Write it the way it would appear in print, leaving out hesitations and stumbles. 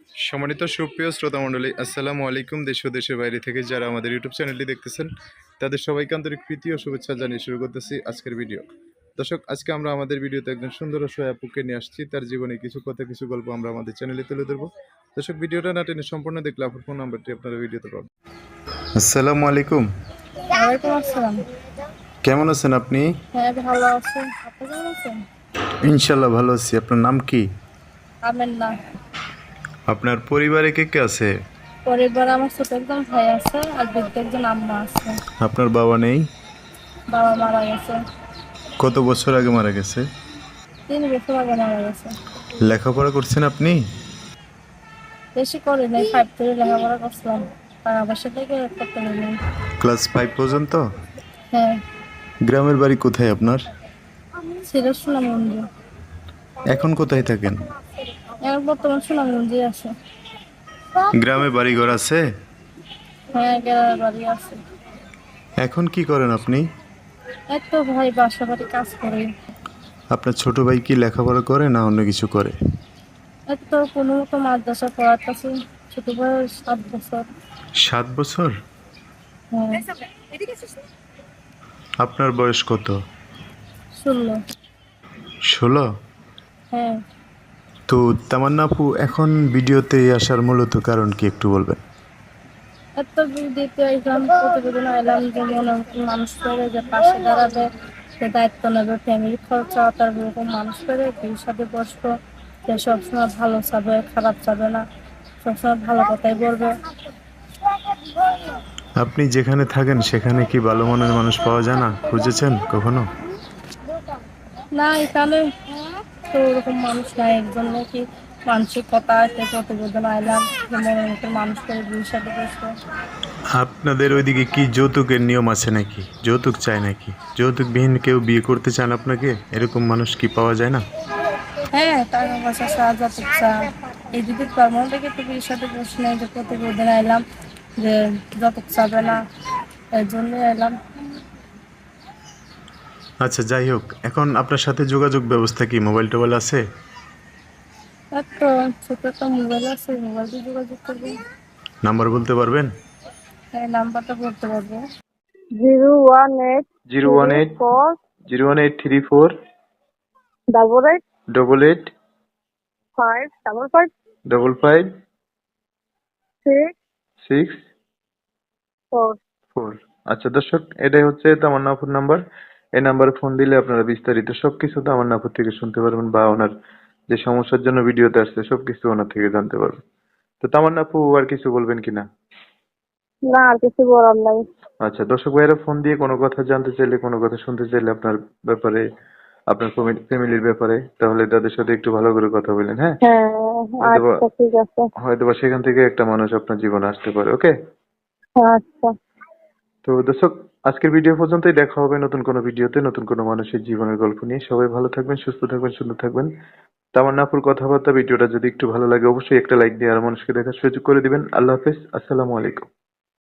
সম্মানিত সুপ্রিয় শ্রোতা মণ্ডলী, আসসালামু আলাইকুম। দেশ ও দেশের বাইরে থেকে যারা আমাদের ইউটিউব চ্যানেলটি দেখতেছেন তাদের সবাইকে আন্তরিক প্রীতি ও শুভেচ্ছা জানিয়ে শুরু করতেছি আজকের ভিডিও। দর্শক, আজকে আমরা আমাদের ভিডিওতে একজন সুন্দর ও সহায় আপুকে নিয়ে আসছি। তার জীবনে কিছু কথা, কিছু গল্প আমরা আমাদের চ্যানেলে তুলে ধরবো। দর্শক, ভিডিওটা না টেনে সম্পূর্ণ দেখলে আপুর ফোন নাম্বারটি আপনারা ভিডিওতে পাবেন। আসসালামু আলাইকুম। ওয়ালাইকুম আসসালাম। কেমন আছেন আপনি? হ্যাঁ, ভালো আছি। আপনি কেমন আছেন? ইনশাল্লাহ ভালো আছি। আপনার নাম কি? আমেনা। আপনার পরিবারে কে কে আছে? পরিবারে আমার ছোট একজন ভাই আছে আর বৃদ্ধ একজন আম্মা আছে। আপনার বাবা নেই? বাবা মারা গেছে। কত বছর আগে মারা গেছে? 3 বছর আগে মারা গেছে। লেখাপড়া করছেন আপনি? বেশি করি নাই, 5 থেকে লেখাপড়া করছিলাম। টাকা পয়সা থেকে করতে পারি। ক্লাস 5 পর্যন্ত? হ্যাঁ। গ্রামের বাড়ি কোথায় আপনার? ছিল সুনামগঞ্জে। এখন কোথায় থাকেন? এখন বর্তমান সুনামগঞ্জে আছে। গ্রামে বাড়িঘর আছে? হ্যাঁ, গ্রামের বাড়ি আছে। এখন কি করেন আপনি? এক তো ভাই বাসা বাড়ি কাজ করে। আপনার ছোট ভাই কি লেখাপড়া করে না অন্য কিছু করে? এক তো কোনো মতো মাদ্রাসা পড়াতেছে। ছোট ভাই 7 বছর। 7 বছর? হ্যাঁ। আপনার বয়স কত? 16। 16? হ্যাঁ। তো তামান্না আপু, এখন ভিডিওতে আসার মূলত কারণ কি একটু বলবেন? এত দিতে এলাম, প্রতিবেদন এলাম যে মানুষ করে যে পাশে দাঁড়াবে, সে দায়িত্ব নেবে, ফ্যামিলি খরচা তার এরকম মানুষ করে বিয়ের সাথে বসবো, যে সবসময় ভালো চাবে, খারাপ চাবে না, সবসময় ভালো কথাই বলবে। আপনি যেখানে থাকেন সেখানে কি ভালো মনের মানুষ পাওয়া যায় না? খুঁজেছেন কখনো? না, এখানে তো ওরকম মানুষ নাই। একজন নাকি মানসিকতা আছে, প্রতিবেদন এলাম যে মনের মতো মানুষ করে বিয়ের সাথে বসবো। আপনাদের ওইদিকে কি যৌতুকের নিয়ম আছে নাকি? যৌতুক চায় নাকি? যৌতুকবিহীন কেউ বিয়ে করতে চান আপনাকে? এরকম মানুষ কি পাওয়া যায় না? হ্যাঁ, টাকা পয়সা সাহায্য চা এই দিদি কর্মন থেকে তো বিয়ের সাথে বসে নেই, যে প্রতিবেদন এলাম যে যতক চাবে না, এর জন্য এলাম। আচ্ছা, যাই হোক, এখন আপনার সাথে যোগাযোগ ব্যবস্থা কি? মোবাইল টোবাইল আছে? আর তো ছোট একটা মোবাইল আছে, মোবাইল দিয়ে যোগাযোগ করবো। নাম্বার বলতে পারবেন? হ্যাঁ, নাম্বারটা বলতে পারবো। 018 018 4 01834 88 88 5 55 55 6 6 4। 4। আচ্ছা দর্শক, এটাই হচ্ছে তামান্না আপুর নাম্বার। এই নাম্বারে ফোন দিলে আপনারা বিস্তারিত সবকিছু তামান্না আপুর থেকে শুনতে পারবেন, বা ওনার যে সমস্যার জন্য ভিডিওতে আসছে সবকিছু ওনার থেকে জানতে পারবেন। তো তামান্না আপু, আর কিছু বলবেন কিনা? না, আর কিছু বলার নাই। আচ্ছা, দর্শক ভাইয়েরা ফোন দিয়ে কোনো কথা জানতে চাইলে, কোনো কথা শুনতে চাইলে আপনার ব্যাপারে, আপনার ফ্যামিলির ব্যাপারে, তাহলে তাদের সাথে একটু ভালো করে কথা বলেন, হ্যাঁ? হ্যাঁ, হয়তোবা আচ্ছা ঠিক আছে। হয়তোবা সেখান থেকে একটা মানুষ আপনার জীবনে আসতে পারে। ওকে? আচ্ছা। তো দর্শক, আজকের ভিডিও পর্যন্তই। দেখা হবে নতুন কোনো ভিডিওতে, নতুন কোনো মানুষের জীবনের গল্প নিয়ে। সবাই ভালো থাকবেন, সুস্থ থাকবেন, সুন্দর থাকবেন। তামান্না আপুর কথাবার্তা, ভিডিওটা যদি একটু ভালো লাগে অবশ্যই একটা লাইক দিয়ে আর মানুষকে দেখার সুযোগ করে দিবেন। আল্লাহ হাফেজ, আসসালামু আলাইকুম।